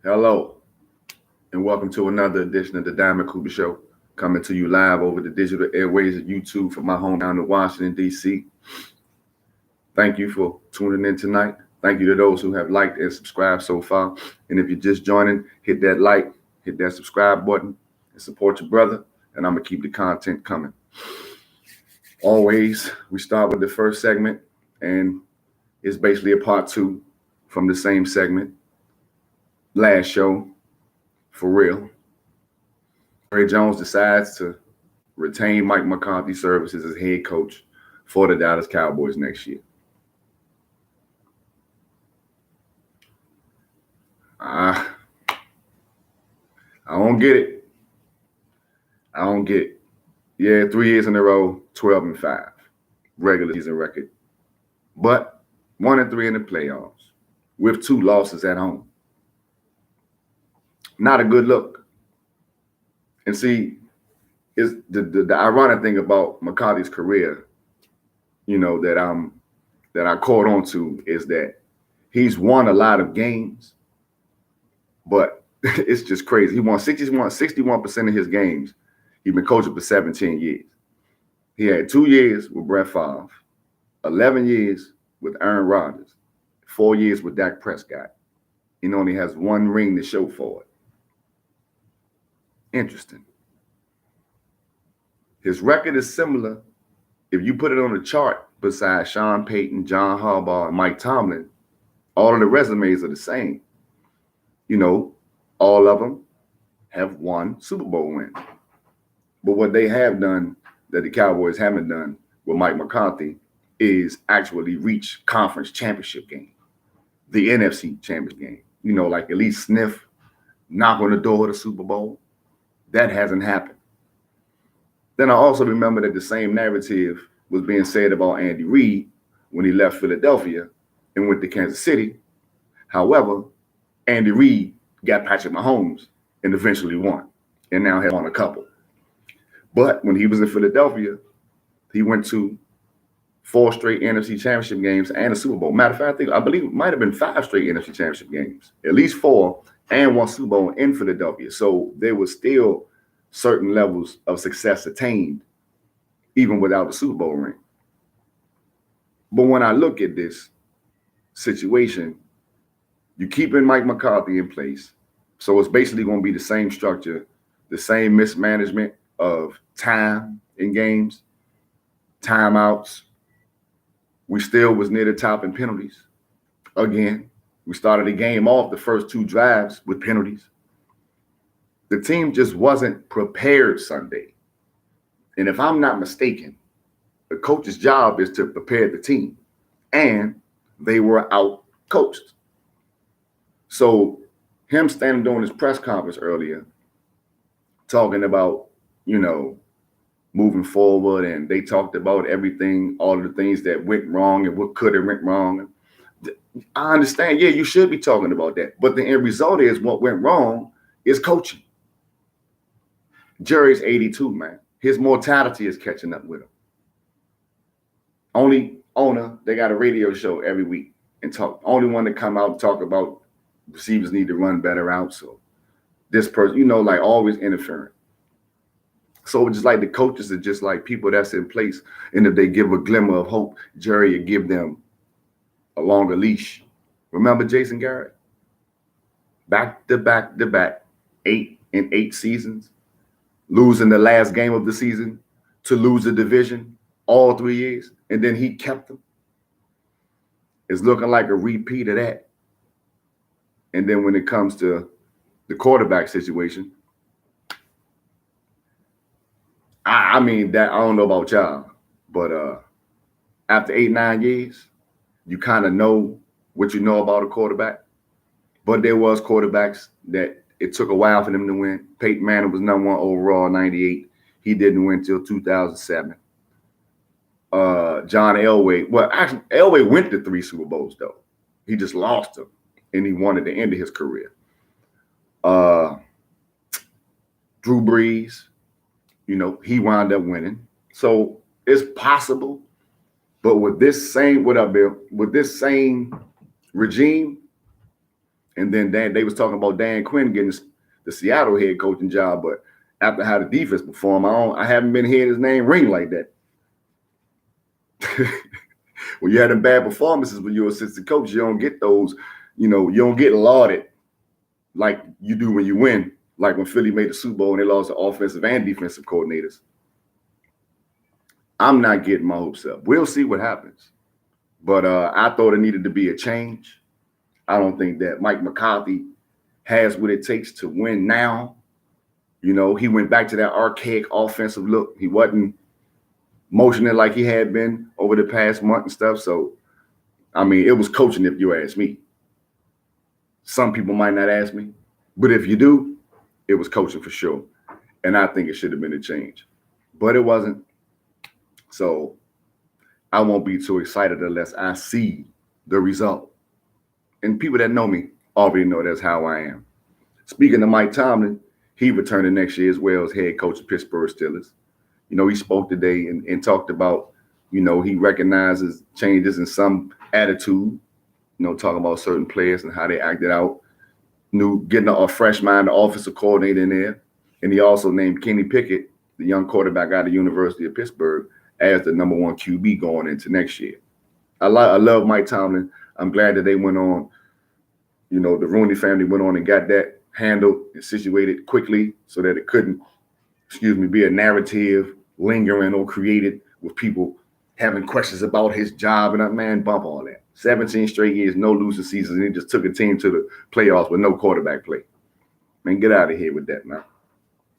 Hello, and welcome to another edition of the Diamond Cooper Show, coming to you live over the digital airways of YouTube from my hometown of Washington, D.C. Thank you for tuning in tonight. Thank you to those who have liked and subscribed so far. And if you're just joining, hit that like, hit that subscribe button, and support your brother, and I'm going to keep the content coming. Always, we start with the first segment, and it's basically a part two from the same segment. Last show, for real. Jerry Jones decides to retain Mike McCarthy's services as head coach for the Dallas Cowboys next year. I don't get it. I don't get it. Yeah, 3 years in a row, 12-5, regular season record. But 1-3 in the playoffs with 2 losses at home. Not a good look. And see, is the ironic thing about McCarthy's career, that I caught on to is that he's won a lot of games, but it's just crazy. He won 61% of his games. He's been coaching for 17 years. He had 2 years with Brett Favre, 11 years with Aaron Rodgers, 4 years with Dak Prescott. He only has 1 ring to show for it. Interesting. His record is similar. If you put it on the chart beside Sean Payton, John Harbaugh, and Mike Tomlin, all of the resumes are the same. All of them have won Super Bowl wins. But what they have done that the Cowboys haven't done with Mike McCarthy is actually reach conference championship game, the NFC championship game. Like at least sniff, knock on the door of the Super Bowl. That hasn't happened. Then I also remember that the same narrative was being said about Andy Reid when he left Philadelphia and went to Kansas City. However, Andy Reid got Patrick Mahomes and eventually won, and now has won a couple. But when he was in Philadelphia, he went to 4 straight NFC championship games and a Super Bowl. Matter of fact, I believe it might have been 5 straight NFC championship games, at least 4, and 1 Super Bowl in Philadelphia. So there was still certain levels of success attained, even without the Super Bowl ring. But when I look at this situation, you keeping Mike McCarthy in place. So it's basically going to be the same structure, the same mismanagement of time in games, timeouts. We still was near the top in penalties. Again, we started the game off the first 2 drives with penalties. The team just wasn't prepared Sunday. And if I'm not mistaken, the coach's job is to prepare the team. And they were out coached. So him standing during his press conference earlier, talking about, moving forward, and they talked about everything, all of the things that went wrong and what could have went wrong. I understand, yeah, you should be talking about that. But the end result is what went wrong is coaching. Jerry's 82, man. His mortality is catching up with him. Only owner, they got a radio show every week and talk. Only one to come out and talk about receivers need to run better out. So this person, like always interfering. So just like the coaches are just like people that's in place. And if they give a glimmer of hope, Jerry will give them a longer leash. Remember Jason Garrett? Back to back, 8 seasons, losing the last game of the season to lose the division all 3 years, and then he kept them. It's looking like a repeat of that. And then when it comes to the quarterback situation, I don't know about y'all, but after 8-9 years, you kind of know what you know about a quarterback. But there was quarterbacks that it took a while for them to win. Peyton Manning was number 1 overall in 98. He didn't win until 2007. John Elway. Well, actually, Elway went to 3 Super Bowls, though. He just lost them, and he wanted the end of his career. Drew Brees, he wound up winning. So it's possible. But with this same, with this same regime, And then they was talking about Dan Quinn getting the Seattle head coaching job, but after how the defense performed, I haven't been hearing his name ring like that. When you had them bad performances when you're assistant coach, you don't get those, you don't get lauded like you do when you win. Like when Philly made the Super Bowl and they lost the offensive and defensive coordinators. I'm not getting my hopes up. We'll see what happens. But I thought it needed to be a change. I don't think that Mike McCarthy has what it takes to win now. He went back to that archaic offensive look. He wasn't motioning like he had been over the past month and stuff. So, I mean, it was coaching if you ask me. Some people might not ask me. But if you do, it was coaching for sure. And I think it should have been a change. But it wasn't. So I won't be too excited unless I see the result. And people that know me already know that's how I am. Speaking of Mike Tomlin, he returning next year as well as head coach of Pittsburgh Steelers. He spoke today and talked about, he recognizes changes in some attitude, talking about certain players and how they acted out. Getting a fresh mind, the offensive coordinator in there. And he also named Kenny Pickett, the young quarterback out of the University of Pittsburgh, as the number 1 QB going into next year. I love Mike Tomlin. I'm glad that they went on, the Rooney family went on and got that handled and situated quickly so that it couldn't, be a narrative lingering or created with people having questions about his job. And man, bump all that. 17 straight years, no losing seasons, and he just took a team to the playoffs with no quarterback play. Man, get out of here with that, man.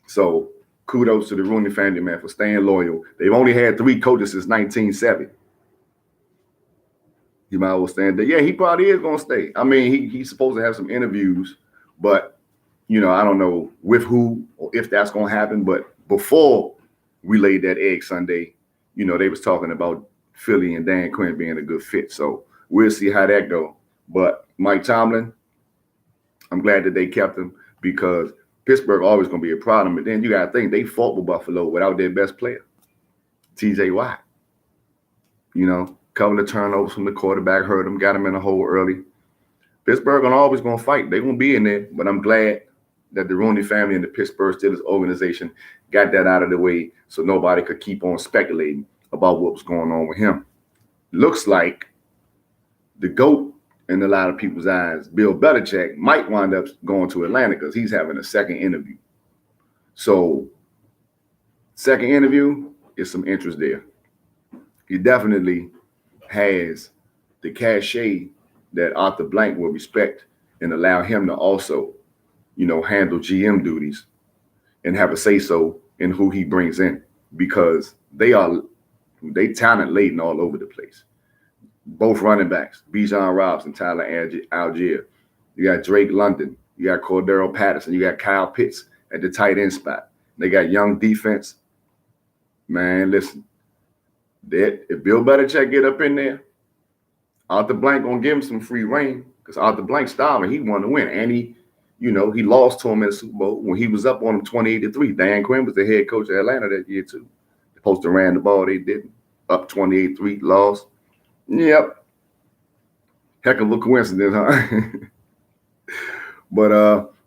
So kudos to the Rooney family, man, for staying loyal. They've only had 3 coaches since 1970. You might well stand there. Yeah, he probably is going to stay. I mean, he's supposed to have some interviews, but, I don't know with who or if that's going to happen. But before we laid that egg Sunday, they was talking about Philly and Dan Quinn being a good fit. So we'll see how that go. But Mike Tomlin, I'm glad that they kept him because Pittsburgh always going to be a problem. But then you got to think they fought with Buffalo without their best player, TJ Watt. Couple of turnovers from the quarterback, hurt him, got him in a hole early. Pittsburgh always going to fight. They're going to be in there. But I'm glad that the Rooney family and the Pittsburgh Steelers organization got that out of the way so nobody could keep on speculating about what was going on with him. Looks like the GOAT in a lot of people's eyes, Bill Belichick, might wind up going to Atlanta because he's having a second interview. So, second interview is some interest there. He definitely has the cachet that Arthur Blank will respect and allow him to also, handle GM duties and have a say-so in who he brings in because they talent laden all over the place. Both running backs, Bijan Robinson, Tyler Algier. You got Drake London. You got Cordero Patterson. You got Kyle Pitts at the tight end spot. They got young defense. Man, listen. If Bill Belichick get up in there, Arthur Blank gonna give him some free reign because Arthur Blank's starving. He wanted to win, and he lost to him in the Super Bowl when he was up on him 28-3. Dan Quinn was the head coach of Atlanta that year too. They supposed to ran the ball, they didn't. Up 28-3, lost. Yep. Heck of a coincidence, huh? But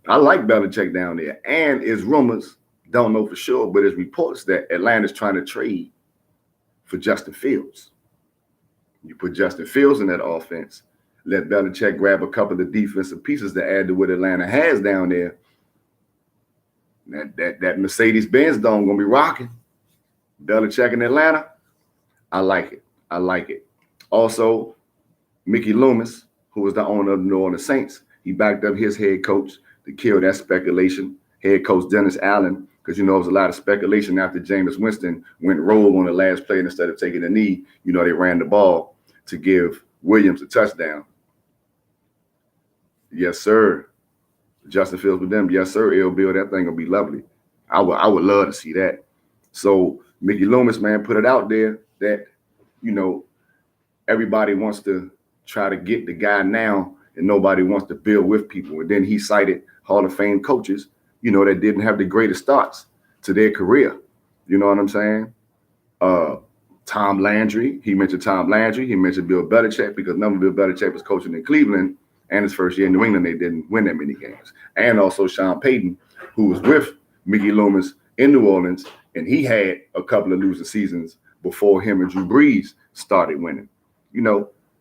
I like Belichick down there, and it's rumors, don't know for sure, but it's reports that Atlanta's trying to trade for Justin Fields. You put Justin Fields in that offense, let Belichick grab a couple of defensive pieces to add to what Atlanta has down there. That Mercedes-Benz dome gonna be rocking. Belichick in Atlanta, I like it. I like it. Also, Mickey Loomis, who was the owner of the New Orleans Saints, he backed up his head coach to kill that speculation. Head coach Dennis Allen, because there was a lot of speculation after Jameis Winston went rogue on the last play and instead of taking a knee, they ran the ball to give Williams a touchdown. Yes, sir. Justin Fields with them. Yes, sir. Ill Bill, that thing will be lovely. I would love to see that. So Mickey Loomis, man, put it out there that, everybody wants to try to get the guy now and nobody wants to build with people. And then he cited Hall of Fame coaches, that didn't have the greatest starts to their career. You know what I'm saying? Tom Landry. He mentioned Tom Landry. He mentioned Bill Belichick because Bill Belichick was coaching in Cleveland And his first year in New England, they didn't win that many games. And also Sean Payton, who was with Mickey Loomis in New Orleans, and he had a couple of losing seasons before him and Drew Brees started winning.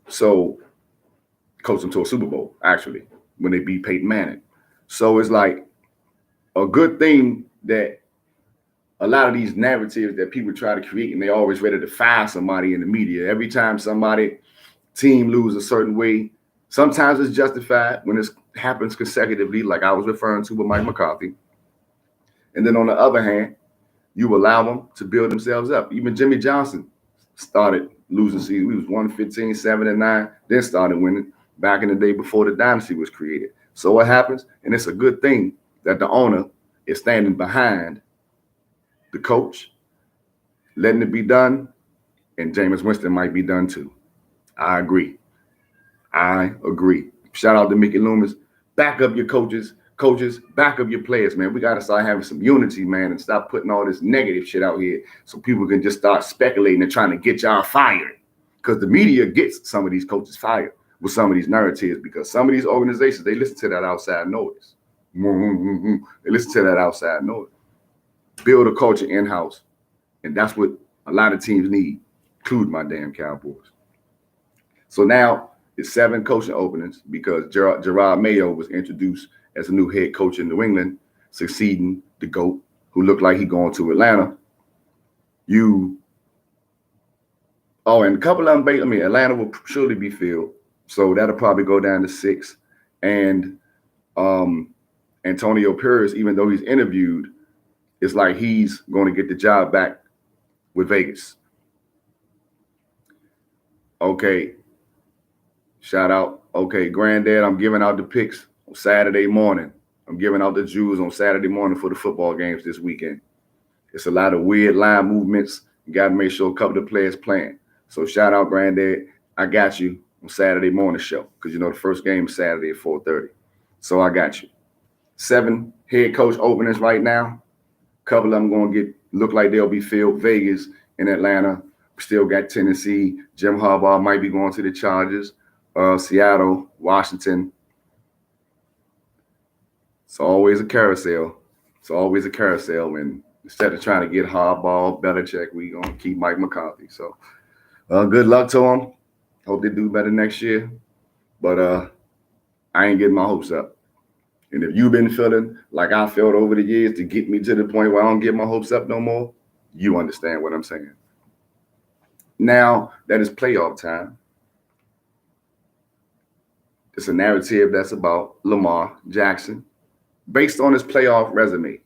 So coached them to a Super Bowl, actually, when they beat Peyton Manning. So it's like a good thing that a lot of these narratives that people try to create, and they're always ready to fire somebody in the media. Every time somebody team lose a certain way, sometimes it's justified when it happens consecutively, like I was referring to with Mike McCarthy. And then on the other hand, you allow them to build themselves up. Even Jimmy Johnson started losing season. He was 115, 7-9, then started winning back in the day before the dynasty was created. So what happens? And it's a good thing that the owner is standing behind the coach, letting it be done, and Jameis Winston might be done too. I agree. Shout out to Mickey Loomis. Back up your coaches, back up your players, man. We got to start having some unity, man, and stop putting all this negative shit out here so people can just start speculating and trying to get y'all fired. Because the media gets some of these coaches fired with some of these narratives, because some of these organizations, they listen to that outside noise. They listen to that outside noise. Build a culture in-house. And that's what a lot of teams need, including my damn Cowboys. So now it's 7 coaching openings because Gerard Mayo was introduced as a new head coach in New England, succeeding the GOAT, who looked like he going to Atlanta. And a couple of them, Atlanta will surely be filled. So that'll probably go down to 6. And Antonio Pierce, even though he's interviewed, it's like he's going to get the job back with Vegas. Okay. Shout out. Okay, Granddad, I'm giving out the picks on Saturday morning. I'm giving out the Jews on Saturday morning for the football games this weekend. It's a lot of weird line movements. You got to make sure a couple of players playing. So shout out, Granddad. I got you on Saturday morning show because, the first game is Saturday at 4:30. So I got you. 7 head coach openings right now. A couple of them going to look like they'll be filled. Vegas and Atlanta. Still got Tennessee. Jim Harbaugh might be going to the Chargers. Seattle, Washington. It's always a carousel. And instead of trying to get Harbaugh, Belichick, we going to keep Mike McCarthy. So good luck to them. Hope they do better next year. But I ain't getting my hopes up. And if you've been feeling like I felt over the years to get me to the point where I don't get my hopes up no more, you understand what I'm saying. Now that it's playoff time, it's a narrative that's about Lamar Jackson based on his playoff resume.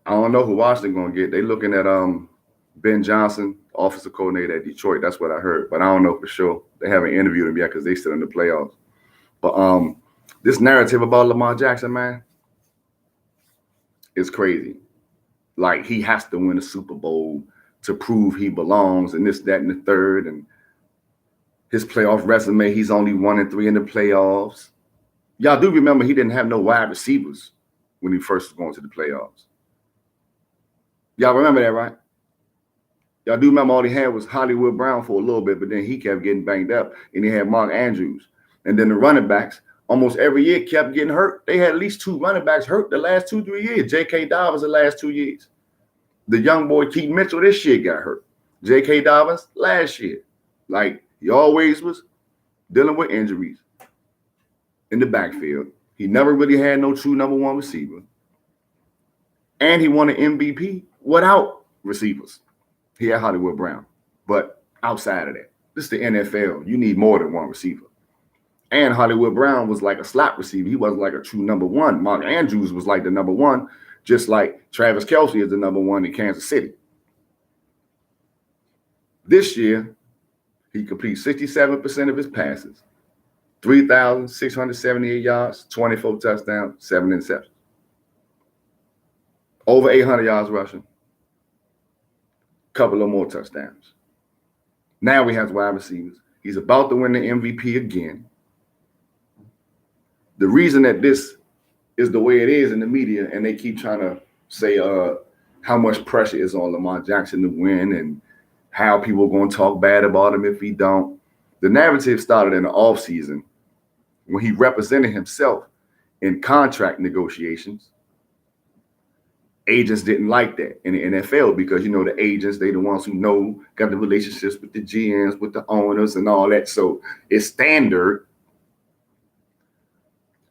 I don't know who Washington going to get. They looking at Ben Johnson, offensive coordinator at Detroit. That's what I heard, but I don't know for sure. They haven't interviewed him yet because they still in the playoffs. But this narrative about Lamar Jackson, man, is crazy. Like he has to win a Super Bowl to prove he belongs, and this, that, and the third. And his playoff resume, he's only 1-3 in the playoffs. Y'all do remember he didn't have no wide receivers when he first was going to the playoffs. Y'all remember that, right? Y'all do remember all he had was Hollywood Brown for a little bit, but then he kept getting banged up, and he had Mark Andrews. And then the running backs, almost every year, kept getting hurt. They had at least 2 running backs hurt the last 2-3 years. J.K. Dobbins the last 2 years. The young boy Keith Mitchell this year got hurt. J.K. Dobbins last year. Like, he always was dealing with injuries in the backfield. He never really had no true number 1 receiver. And he won an MVP without receivers. He had Hollywood Brown. But outside of that, this is the NFL. You need more than 1 receiver. And Hollywood Brown was like a slot receiver. He wasn't like a true number 1. Mark Andrews was like the number 1, just like Travis Kelce is the number 1 in Kansas City. This year, he completes 67% of his passes, 3,678 yards, 24 touchdowns, 7 interceptions. Over 800 yards rushing. Couple of more touchdowns. Now he has wide receivers. He's about to win the MVP again. The reason that this is the way it is in the media, and they keep trying to say how much pressure is on Lamar Jackson to win and how people are going to talk bad about him if he don't. The narrative started in the offseason when he represented himself in contract negotiations. Agents didn't like that in the NFL because, you know, the agents, they the ones who know, got the relationships with the GMs, with the owners and all that. So it's standard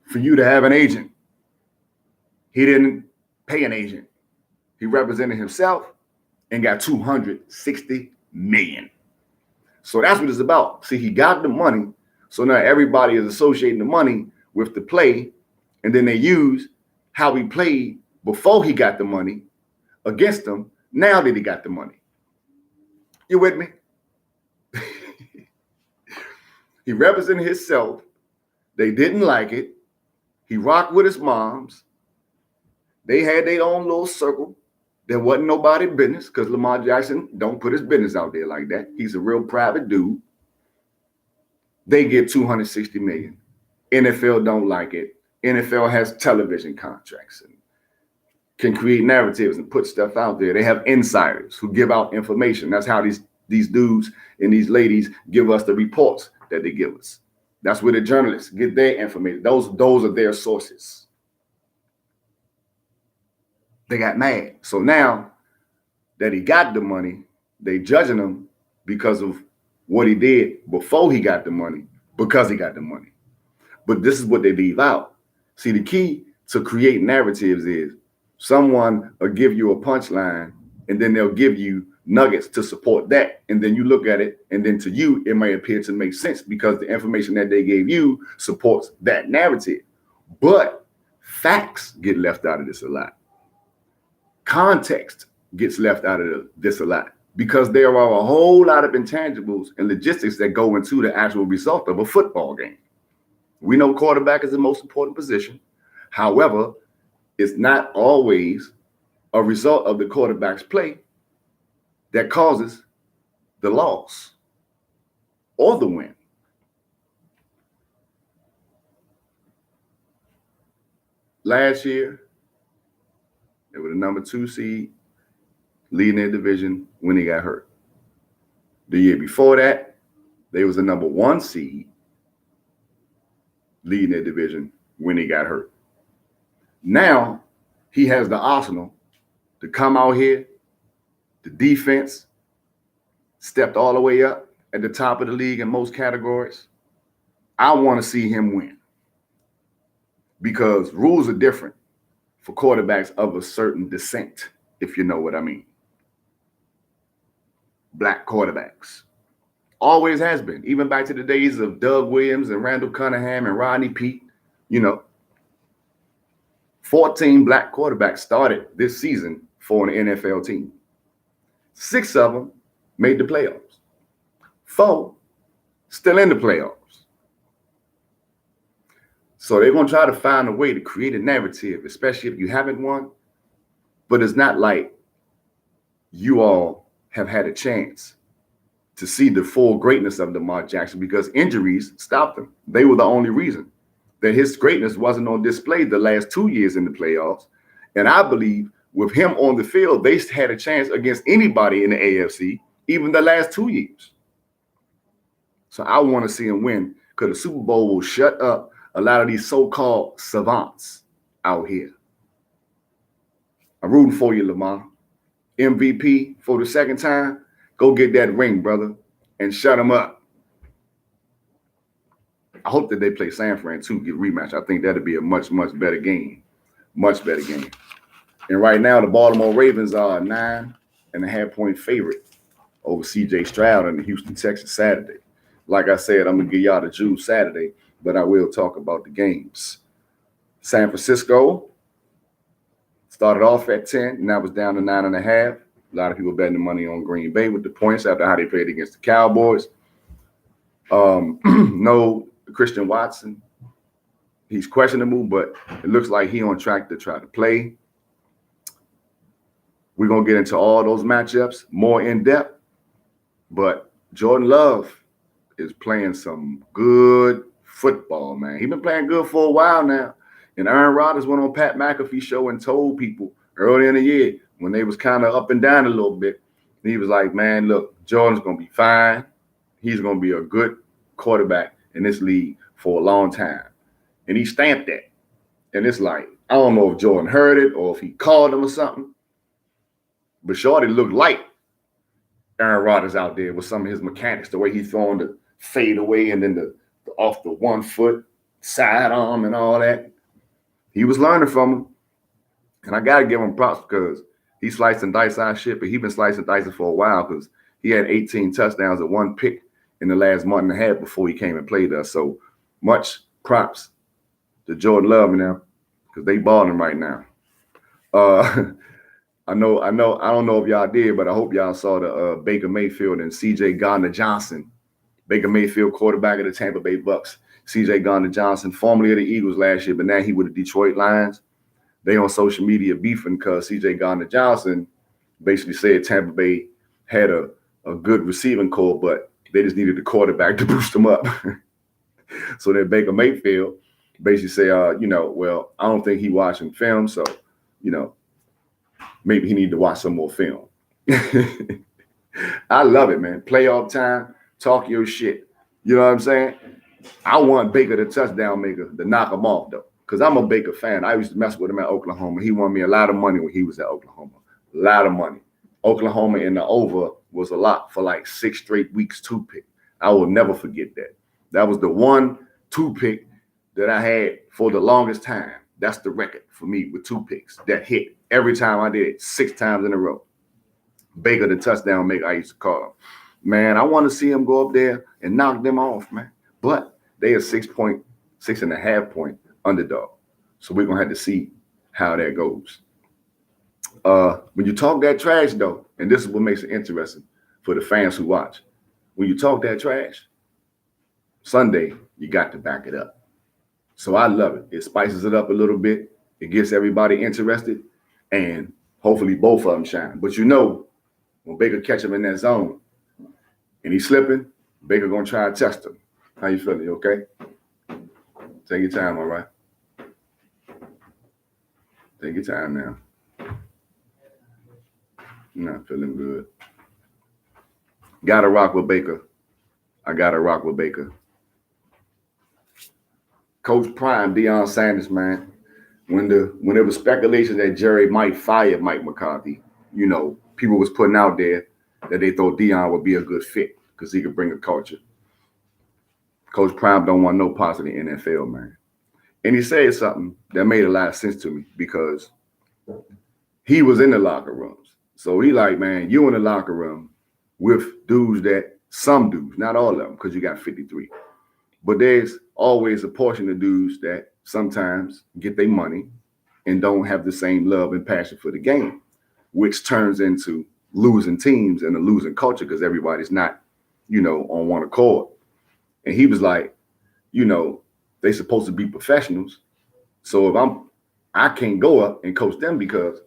for you to have an agent. He didn't pay an agent. He represented himself and got $260 million. So that's what it's about. See, he got the money. So now everybody is associating the money with the play. And then they use how he played before he got the money against them. Now that he got the money. You with me? He represented himself. They didn't like it. He rocked with his moms. They had their own little circle. There wasn't nobody business because Lamar Jackson don't put his business out there like that. He's a real private dude. They get $260 million. NFL don't like it. NFL has television contracts and can create narratives and put stuff out there. They have insiders who give out information. That's how these dudes and these ladies give us the reports that they give us. That's where the journalists get their information. Those are their sources. They got mad. So now that he got the money, they judging him because of what he did before he got the money, because he got the money. But this is what they leave out. See, the key to create narratives is someone will give you a punchline and then they'll give you nuggets to support that. And then you look at it and then to you, it may appear to make sense because the information that they gave you supports that narrative. But facts get left out of this a lot. Context gets left out of this a lot because there are a whole lot of intangibles and logistics that go into the actual result of a football game. We know quarterback is the most important position. However, it's not always a result of the quarterback's play that causes the loss or the win. Last year, they were the number 2 seed, leading their division when he got hurt. The year before that, they was the number 1 seed, leading their division when he got hurt. Now, he has the arsenal to come out here. The defense stepped all the way up at the top of the league in most categories. I want to see him win because rules are different for quarterbacks of a certain descent, if you know what I mean. Black quarterbacks. Always has been, even back to the days of Doug Williams and Randall Cunningham and Rodney Peete, you know. 14 black quarterbacks started this season for an NFL team. 6 of them made the playoffs. 4 still in the playoffs. So they're going to try to find a way to create a narrative, especially if you haven't won. But it's not like you all have had a chance to see the full greatness of Lamar Jackson because injuries stopped him. They were the only reason that his greatness wasn't on display the last 2 years in the playoffs. And I believe with him on the field, they had a chance against anybody in the AFC, even the last 2 years. So I want to see him win because the Super Bowl will shut up a lot of these so-called savants out here. I'm rooting for you, Lamar. MVP for the second time. Go get that ring, brother, and shut him up. I hope that they play San Fran too, get a rematch. I think that'd be a much, much better game. Much better game. And right now, the Baltimore Ravens are a 9.5-point favorite over C.J. Stroud and the Houston Texans Saturday. Like I said, I'm going to give y'all the juice Saturday, but I will talk about the games. San Francisco started off at 10, now it's down to 9.5. A lot of people betting the money on Green Bay with the points after how they played against the Cowboys. No Christian Watson. He's questionable, but it looks like he's on track to try to play. We're going to get into all those matchups more in depth, but Jordan Love is playing some good football, man. He's been playing good for a while now. And Aaron Rodgers went on Pat McAfee's show and told people early in the year when they was kind of up and down a little bit, he was like, man, look, Jordan's going to be fine. He's going to be a good quarterback in this league for a long time. And he stamped that. And it's like, I don't know if Jordan heard it or if he called him or something. But Shorty looked like Aaron Rodgers out there with some of his mechanics, the way he's throwing the fade away and then the off the 1 foot side arm and all that. He was learning from him. And I got to give him props because he sliced and diced our shit, but he's been slicing and dicing for a while because he had 18 touchdowns and 1 pick in the last month and a half before he came and played us. So much props to Jordan Love and them because they balling right now. I don't know if y'all did, but I hope y'all saw the Baker Mayfield and C.J. Gardner-Johnson. Baker Mayfield, quarterback of the Tampa Bay Bucks. C.J. Gardner-Johnson, formerly of the Eagles last year, but now he with the Detroit Lions. They on social media beefing because C.J. Gardner-Johnson basically said Tampa Bay had a good receiving core, but they just needed the quarterback to boost them up. So then Baker Mayfield basically say, well, I don't think he watching film, so, maybe he need to watch some more film. I love it, man. Playoff time, talk your shit. You know what I'm saying? I want Baker, the touchdown maker, to knock him off, though, because I'm a Baker fan. I used to mess with him at Oklahoma. He won me a lot of money when he was at Oklahoma. A lot of money. Oklahoma in the over was a lot for like 6 straight weeks, 2 pick. I will never forget that. That was the 1-2 pick that I had for the longest time. That's the record for me with 2 picks that hit every time I did it, 6 times in a row. Baker, the touchdown maker, I used to call him. Man, I want to see him go up there and knock them off, man. But they are 6.5 point underdog. So we're going to have to see how that goes. When you talk that trash, though, and this is what makes it interesting for the fans who watch. When you talk that trash, Sunday, you got to back it up. So I love it. It spices it up a little bit. It gets everybody interested. And hopefully both of them shine. But when Baker catch him in that zone and he's slipping, Baker going to try to test him. How you feeling? You okay? Take your time, all right? Take your time now. I'm not feeling good. Gotta rock with Baker. I gotta rock with Baker. Coach Prime, Deion Sanders, man. When there was speculation that Jerry might fire Mike McCarthy, people was putting out there that they thought Deion would be a good fit because he could bring a culture. Coach Prime don't want no parts of the NFL, man. And he said something that made a lot of sense to me because he was in the locker rooms. So he like, man, you in the locker room with some dudes, not all of them, because you got 53. But there's always a portion of dudes that sometimes get their money and don't have the same love and passion for the game, which turns into losing teams and a losing culture because everybody's not, on one accord. And he was like, they supposed to be professionals. So if I can't go up and coach them because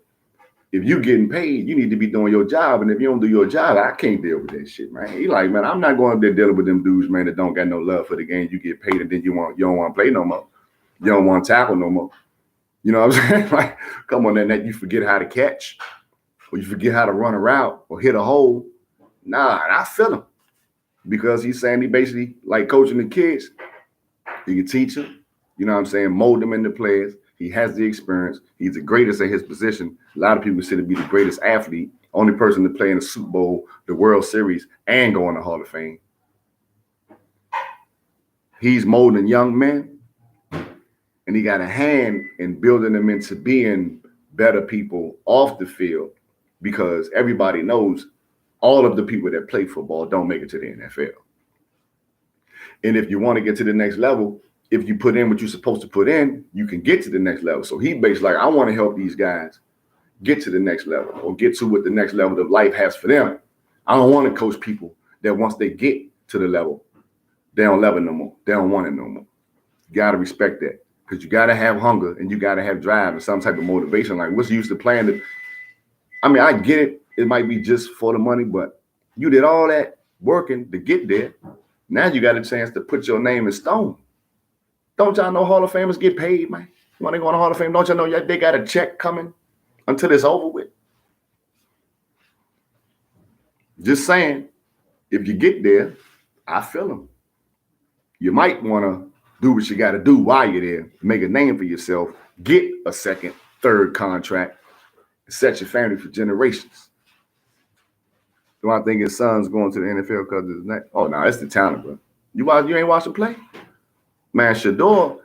if you're getting paid, you need to be doing your job. And if you don't do your job, I can't deal with that shit, man. He like, man, I'm not going up there dealing with them dudes, man, that don't got no love for the game. You get paid and then you don't want to play no more. You don't want to tackle no more. You know what I'm saying? Like, come on, that you forget how to catch or you forget how to run a route or hit a hole. Nah, I feel him because he's saying he basically like coaching the kids. He can teach them, you know what I'm saying, mold them into players. He has the experience. He's the greatest at his position. A lot of people consider him to be the greatest athlete, only person to play in the Super Bowl, the World Series, and go in the Hall of Fame. He's molding young men, and he got a hand in building them into being better people off the field because everybody knows all of the people that play football don't make it to the NFL. And if you want to get to the next level, if you put in what you're supposed to put in, you can get to the next level. So he basically like, I want to help these guys get to the next level or get to what the next level of life has for them. I don't want to coach people that once they get to the level, they don't love it no more. They don't want it no more. You got to respect that because you got to have hunger and you got to have drive and some type of motivation. Like what's the use of playing it? I mean, I get it. It might be just for the money, but you did all that working to get there. Now you got a chance to put your name in stone. Don't y'all know Hall of Famers get paid, man? When they go to Hall of Fame, don't y'all know they got a check coming until it's over with? Just saying, if you get there, I feel them. you might want to do what you got to do while you're there, make a name for yourself, get a second, third contract, and set your family for generations. Do I think his son's going to the NFL because of his name? Oh, no, it's the talent, bro. You ain't watching play? Man, Shador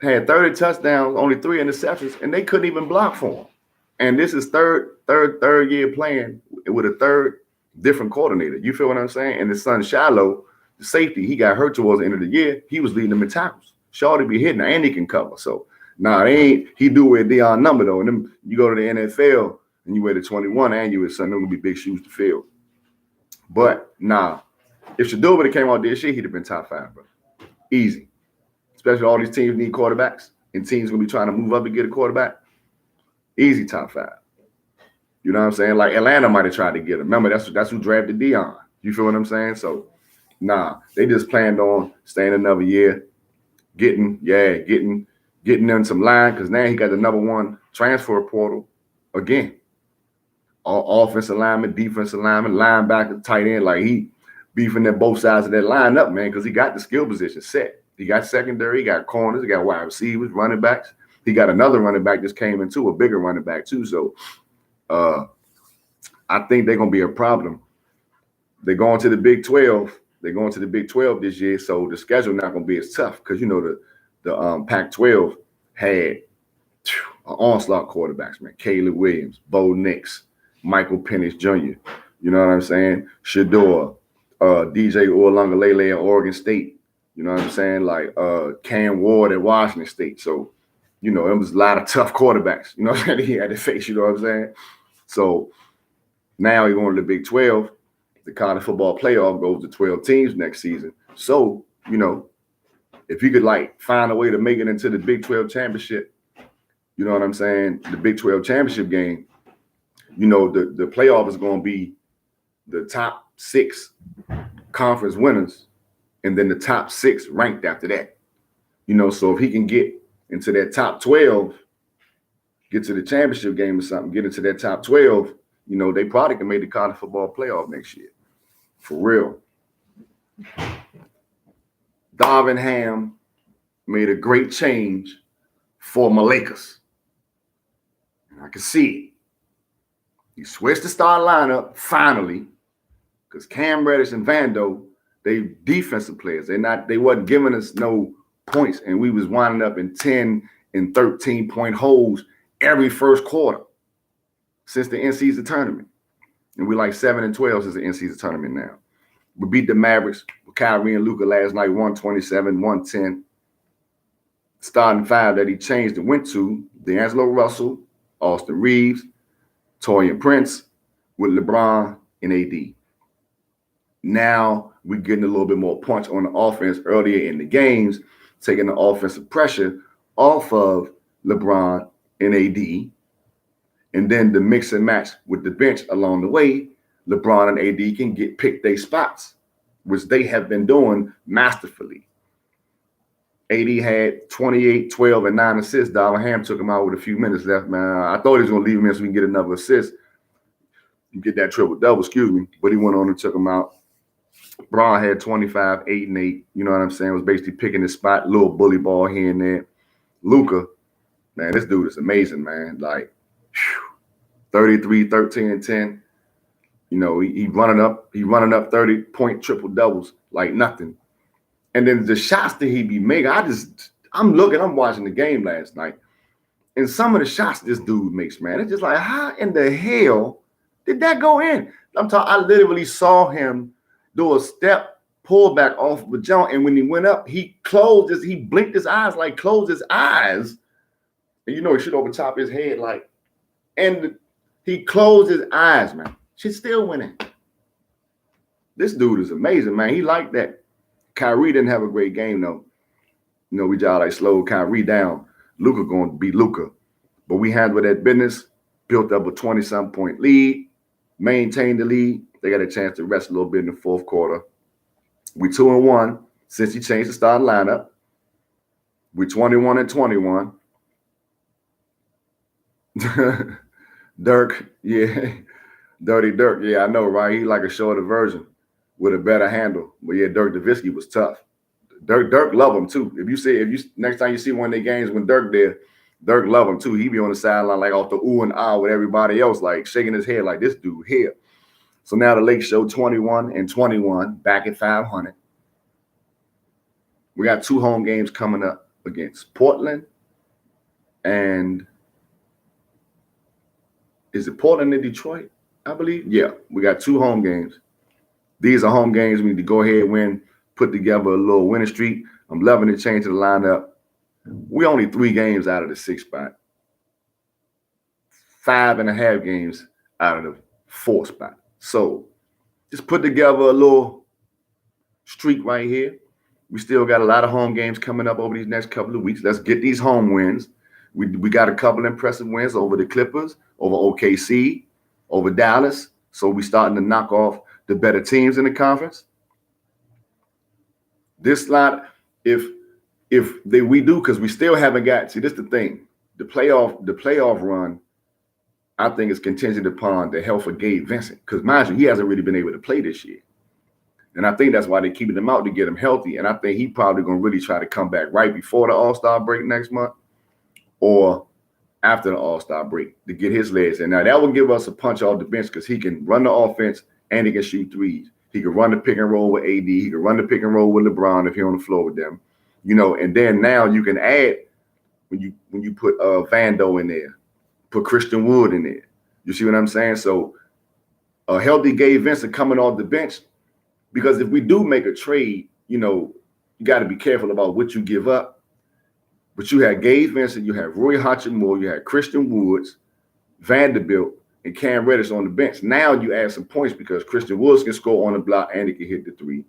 had 30 touchdowns, only 3 interceptions, and they couldn't even block for him. And this is third year playing with a third different coordinator. You feel what I'm saying? And his son Shiloh, the safety, he got hurt towards the end of the year. He was leading them in tackles. Shorty be hitting, and he can cover. So, they ain't. He do wear Deion number though. And then you go to the NFL and you wear the 21, and you his son, them gonna be big shoes to fill. But if Shador would have came out this year, he'd have been top 5, bro. Easy. Especially all these teams need quarterbacks, and teams gonna be trying to move up and get a quarterback. Easy top 5. You know what I'm saying? Like Atlanta might have tried to get him. Remember, that's who drafted Deion. You feel what I'm saying? So, they just planned on staying another year, getting them some line, because now he got the number 1 transfer portal again. All offensive lineman, defensive lineman, linebacker, tight end. Like he beefing at both sides of that line up, man, because he got the skill position set. He got secondary, he got corners, he got wide receivers, running backs. He got another running back just came into a bigger running back too. So I think they're gonna be a problem. They're going to the Big 12. They're going to the Big 12 this year, so the schedule not gonna be as tough because the Pac-12 had an onslaught quarterbacks, man. Caleb Williams, Bo Nix, Michael Penix Jr. You know what I'm saying? Shador, DJ Uiagalelei at Oregon State. You know what I'm saying? Like Cam Ward at Washington State. So, it was a lot of tough quarterbacks. You know what I'm saying? He had to face. You know what I'm saying? So now he's going to the Big 12. The college football playoff goes to 12 teams next season. So, if you could find a way to make it into the Big 12 championship, you know what I'm saying? The Big 12 championship game, the playoff is going to be the top 6 conference winners and then the top 6 ranked after that. So if he can get into that top 12, get to the championship game or something, get into that top 12, they probably can make the college football playoff next year. For real. Darvin Ham made a great change for my Lakers. And I can see it. He switched the start lineup finally because Cam Reddish and Vando, they defensive players. They wasn't giving us no points, and we was winding up in 10 and 13-point holes every first quarter since the in-season tournament. And we're 7-12 since the in-season tournament now. We beat the Mavericks with Kyrie and Luka last night, 127-110. Starting 5 that he changed and went to D'Angelo Russell, Austin Reeves, Taurean Prince, with LeBron and AD. Now we're getting a little bit more punch on the offense earlier in the games, taking the offensive pressure off of LeBron and AD. And then the mix and match with the bench along the way, LeBron and AD can pick their spots, which they have been doing masterfully. AD had 28, 12, and 9 assists. Darvin Ham took him out with a few minutes left, man. I thought he was going to leave him in so we can get another assist. You get that triple-double, but he went on and took him out. Braun had 25, 8, and 8. You know what I'm saying? Was basically picking his spot, little bully ball here and there. Luka, man, this dude is amazing, man. 33, 13, and 10. He running up 30-point triple doubles like nothing. And then the shots that he be making, I'm watching the game last night, and some of the shots this dude makes, man, it's just like, how in the hell did that go in? I literally saw him do a step pullback off of a jump, and when he went up, he blinked his eyes, closed his eyes, and he should over top his head, and he closed his eyes, man. Shit still went in. This dude is amazing, man. He like that. Kyrie didn't have a great game, though. We just slowed Kyrie down. Luka going to be Luka. But we handled that business, built up a 20-something point lead, maintained the lead. They got a chance to rest a little bit in the fourth quarter. We 2-1 since he changed the starting lineup. We 21-21. Dirk, yeah. Dirty Dirk, yeah, I know, right? He like a shorter version with a better handle. But yeah, Dirk Nowitzki was tough. Dirk love him too. If you next time you see one of their games when Dirk there, Dirk love him too. He be on the sideline like off the ooh and ah with everybody else, like shaking his head like this dude here. So now the Lake Show 21-21, back at 500. We got 2 home games coming up against Portland and is it Portland and Detroit? I believe. Yeah, we got 2 home games. These are home games we need to go ahead and win, put together a little winning streak. I'm loving the change of the lineup. We only 3 games out of the 6th spot. 5.5 games out of the 4th spot. So just put together a little streak right here. We still got a lot of home games coming up over these next couple of weeks. Let's get these home wins. We got a couple impressive wins over the Clippers, over OKC, over Dallas. So we starting to knock off the better teams in the conference. This lot, if we do, because we still haven't got, see, this is the thing. The playoff run, I think, is contingent upon the health of Gabe Vincent. Because mind you, he hasn't really been able to play this year. And I think that's why they're keeping him out, to get him healthy. And I think he's probably going to really try to come back right before the All-Star break next month or after the All-Star break to get his legs in. Now, that will give us a punch off the bench because he can run the offense and he can shoot threes. He can run the pick and roll with AD. He can run the pick and roll with LeBron if he's on the floor with them. You know, and then now you can add, when you put Vando in there, put Christian Wood in there. You see what I'm saying? So a healthy Gabe Vincent coming off the bench, because if we do make a trade, you know, you got to be careful about what you give up. But you had Gabe Vincent, you had Roy Hachimura, you had Christian Woods, Vanderbilt, and Cam Reddish on the bench. Now you add some points because Christian Woods can score on the block and he can hit the 3.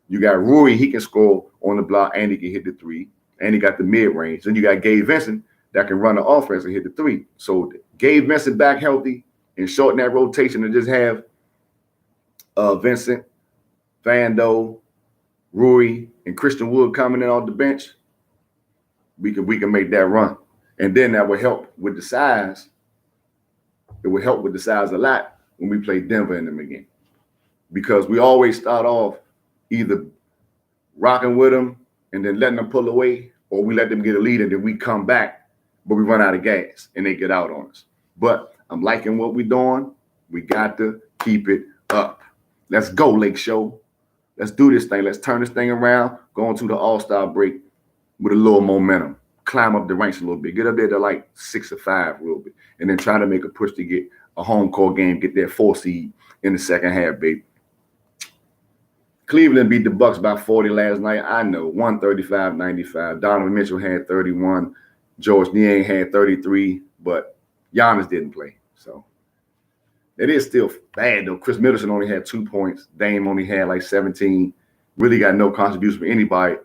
You got Rui, he can score on the block and he can hit the 3. And he got the mid-range. Then you got Gabe Vincent that can run the offense and hit the 3. So Gabe Vincent back healthy and shorten that rotation and just have Vincent, Vando, Rui, and Christian Wood coming in off the bench. We can make that run. And then that will help with the size. It will help with the size a lot when we play Denver in them again. Because we always start off either rocking with them and then letting them pull away, or we let them get a lead and then we come back, but we run out of gas and they get out on us. But I'm liking what we're doing. We got to keep it up. Let's go, Lake Show. Let's do this thing. Let's turn this thing around, go into the All-Star break with a little momentum. Climb up the ranks a little bit. Get up there to like 6 or 5 a little bit. And then try to make a push to get a home court game, get that 4 seed in the second half, baby. Cleveland beat the Bucks by 40 last night. I know, 135-95. Donovan Mitchell had 31. George Niang had 33. But Giannis didn't play. So it is still bad, though. Chris Middleton only had 2 points. Dame only had like 17. Really got no contribution from anybody.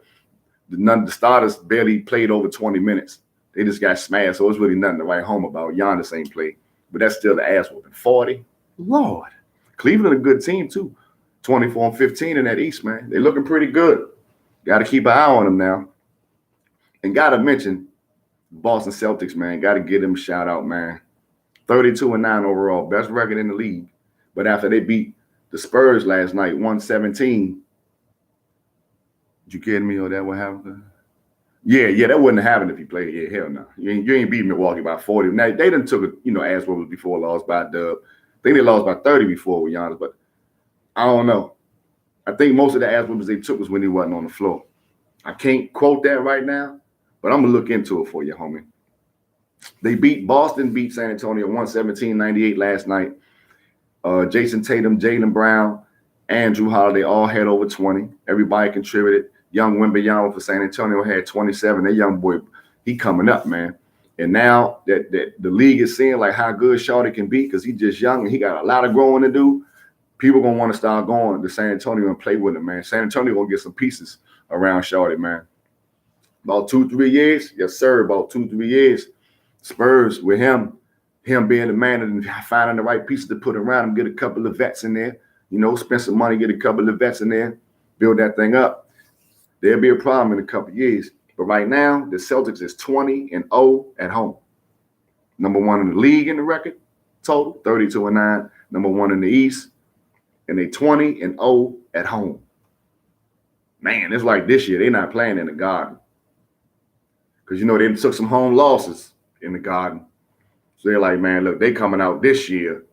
The starters barely played over 20 minutes. They just got smashed, so it's really nothing to write home about. Giannis ain't played, but that's still the ass whooping. 40, Lord. Cleveland a good team too. 24-15 in that East, man. They're looking pretty good. Got to keep an eye on them now. And got to mention Boston Celtics, man. Got to give them a shout out, man. 32-9 overall, best record in the league. But after they beat the Spurs last night, 117. Did you kidding me, or that what happened? Yeah, that wouldn't have happened if you played. Yeah, hell no. You ain't beat Milwaukee by 40. Now, they done took a, ass whooping before, lost by a dub. I think they lost by 30 before with Giannis, but I don't know. I think most of the ass whoopings they took was when he wasn't on the floor. I can't quote that right now, but I'm going to look into it for you, homie. Boston beat San Antonio 117-98 last night. Jason Tatum, Jaylen Brown, and Drew Holiday all had over 20. Everybody contributed. Young Wembanyama for San Antonio had 27. That young boy, he coming up, man. And now that the league is seeing like how good Shawty can be, because he's just young and he got a lot of growing to do, people going to want to start going to San Antonio and play with him, man. San Antonio going to get some pieces around Shawty, man. About 2-3 years, yes, sir, about 2-3 years. Spurs with him being the man and finding the right pieces to put around him, get a couple of vets in there, spend some money, get a couple of vets in there, build that thing up. There'll be a problem in a couple of years. But right now, the Celtics is 20-0 at home. Number 1 in the league in the record total, 32-9. Number 1 in the East, and they 20-0 at home. Man, it's like this year, they're not playing in the Garden. Because, they took some home losses in the Garden. So they're like, man, look, they coming out this year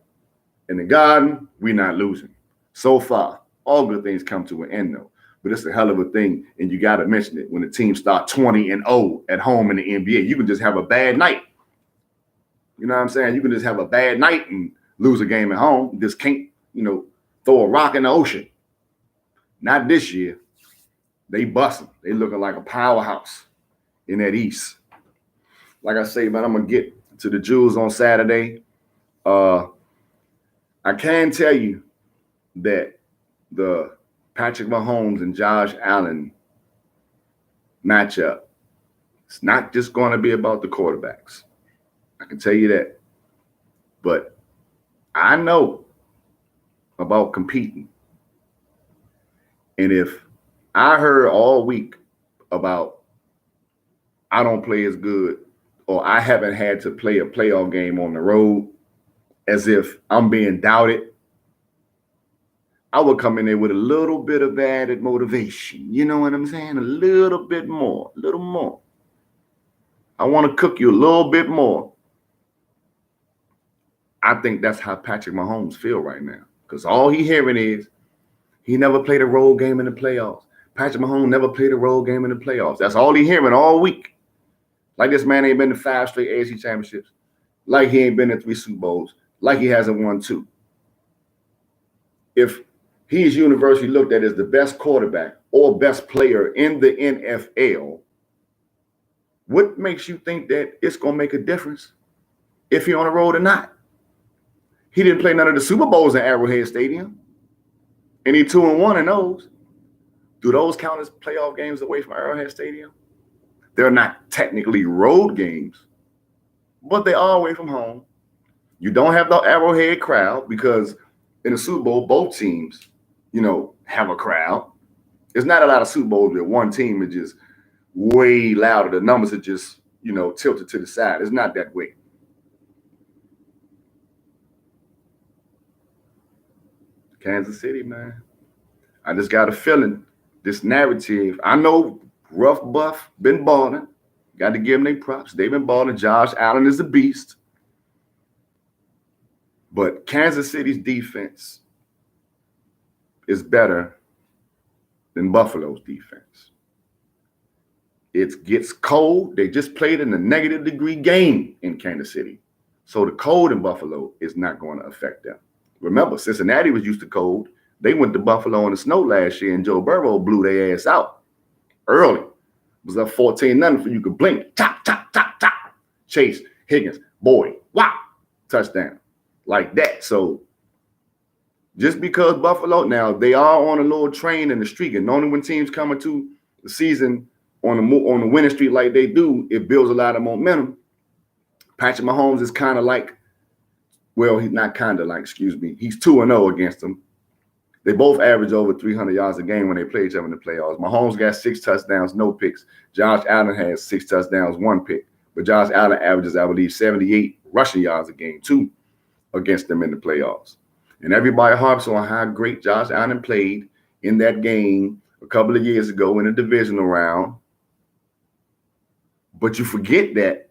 in the Garden, we not losing. So far, all good things come to an end, though. But it's a hell of a thing, and you got to mention it. When the team start 20-0 at home in the NBA, you can just have a bad night. You know what I'm saying? You can just have a bad night and lose a game at home. You just can't, throw a rock in the ocean. Not this year. They busting. They looking like a powerhouse in that East. Like I say, man, I'm going to get to the Jewels on Saturday. I can tell you that the Patrick Mahomes and Josh Allen matchup, it's not just going to be about the quarterbacks. I can tell you that. But I know about competing. And if I heard all week about I don't play as good or I haven't had to play a playoff game on the road as if I'm being doubted, I would come in there with a little bit of added motivation. You know what I'm saying? A little bit more, a little more. I want to cook you a little bit more. I think that's how Patrick Mahomes feel right now. Because all he hearing is he never played a road game in the playoffs. Patrick Mahomes never played a road game in the playoffs. That's all he hearing all week. Like this man ain't been to 5 straight AFC championships. Like he ain't been to 3 Super Bowls. Like he hasn't won 2. If he is universally looked at as the best quarterback or best player in the NFL, what makes you think that it's going to make a difference if you're on the road or not? He didn't play none of the Super Bowls in Arrowhead Stadium. And he 2-1 in those. Do those count as playoff games away from Arrowhead Stadium? They're not technically road games, but they are away from home. You don't have the Arrowhead crowd because in the Super Bowl, both teams, have a crowd. There's not a lot of Super Bowls where one team is just way louder. The numbers are just, tilted to the side. It's not that way. Kansas City, man. I just got a feeling this narrative. I know Rough Buff been balling. Got to give them their props. They've been balling. Josh Allen is a beast. But Kansas City's defense is better than Buffalo's defense. It gets cold. They just played in a negative degree game in Kansas City. So the cold in Buffalo is not going to affect them. Remember, Cincinnati was used to cold. They went to Buffalo in the snow last year, and Joe Burrow blew their ass out early. It was up 14-0 for you could blink. Chop, chop, chop, chop. Chase, Higgins, Boyd, wow, touchdown. Like that. So just because Buffalo, now they are on a little train in the streak, and only when teams come into the season on the winning streak like they do, it builds a lot of momentum. Patrick Mahomes is kind of like, well, he's not kind of like, he's 2-0 against them. They both average over 300 yards a game when they play each other in the playoffs. Mahomes got 6 touchdowns, no picks. Josh Allen has 6 touchdowns, 1 pick. But Josh Allen averages, I believe, 78 rushing yards a game, too, against them in the playoffs. And everybody harps on how great Josh Allen played in that game a couple of years ago in the divisional round. But you forget that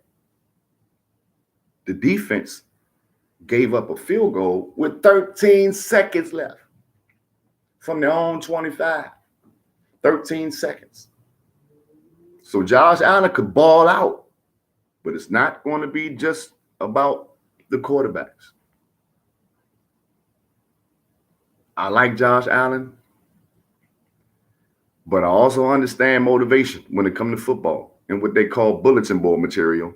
the defense gave up a field goal with 13 seconds left from their own 25. 13 seconds. So Josh Allen could ball out, but it's not going to be just about the quarterbacks. I like Josh Allen, but I also understand motivation when it comes to football and what they call bulletin board material.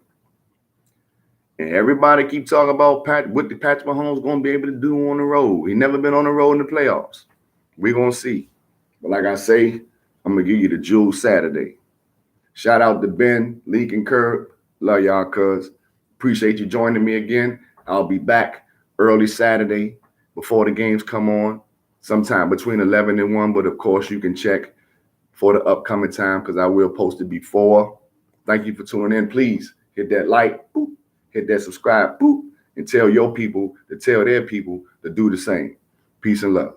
And everybody keep talking about what the Patrick Mahomes going to be able to do on the road. He never been on the road in the playoffs. We're going to see. But like I say, I'm going to give you the jewel Saturday. Shout out to Ben, Leak, and Curb. Love y'all, cuz. Appreciate you joining me again. I'll be back early Saturday before the games come on, sometime between 11 and 1. But, of course, you can check for the upcoming time because I will post it before. Thank you for tuning in. Please hit that like, boop, hit that subscribe, boop, and tell your people to tell their people to do the same. Peace and love.